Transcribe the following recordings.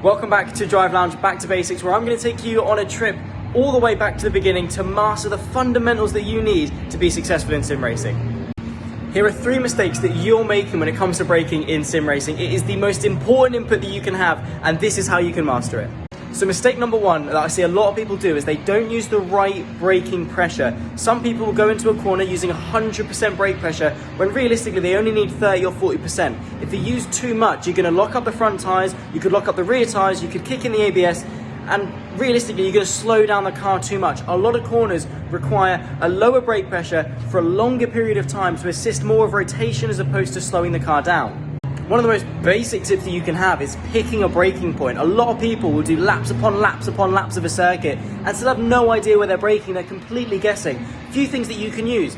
Welcome back to Drive Lounge, back to basics, where I'm going to take you on a trip all the way back to the beginning to master the fundamentals that you need to be successful in sim racing. Here are 3 mistakes that you're making when it comes to braking in sim racing. It is the most important input that you can have, and this is how you can master it. So mistake number 1 that I see a lot of people do is they don't use the right braking pressure. Some people will go into a corner using 100% brake pressure when realistically they only need 30 or 40%. If you use too much, you're going to lock up the front tyres, you could lock up the rear tyres, you could kick in the ABS, and realistically you're going to slow down the car too much. A lot of corners require a lower brake pressure for a longer period of time to assist more of rotation as opposed to slowing the car down. One of the most basic tips that you can have is picking a braking point. A lot of people will do laps upon laps upon laps of a circuit and still have no idea where they're braking. They're completely guessing. A few things that you can use: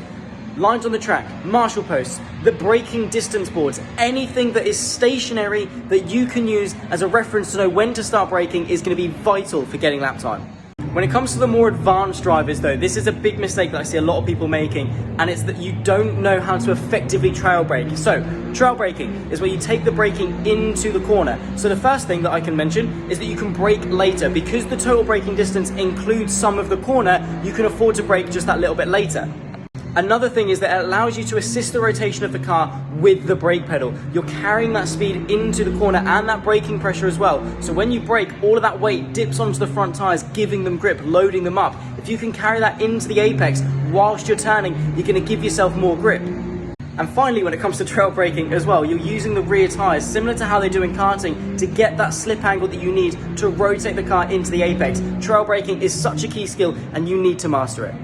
lines on the track, marshal posts, the braking distance boards, anything that is stationary that you can use as a reference to know when to start braking is going to be vital for getting lap time. When it comes to the more advanced drivers though, this is a big mistake that I see a lot of people making, and it's that you don't know how to effectively trail brake. So, trail braking is where you take the braking into the corner. So the first thing that I can mention is that you can brake later. Because the total braking distance includes some of the corner, you can afford to brake just that little bit later. Another thing is that it allows you to assist the rotation of the car with the brake pedal. You're carrying that speed into the corner and that braking pressure as well. So when you brake, all of that weight dips onto the front tyres, giving them grip, loading them up. If you can carry that into the apex whilst you're turning, you're going to give yourself more grip. And finally, when it comes to trail braking as well, you're using the rear tyres, similar to how they do in karting, to get that slip angle that you need to rotate the car into the apex. Trail braking is such a key skill and you need to master it.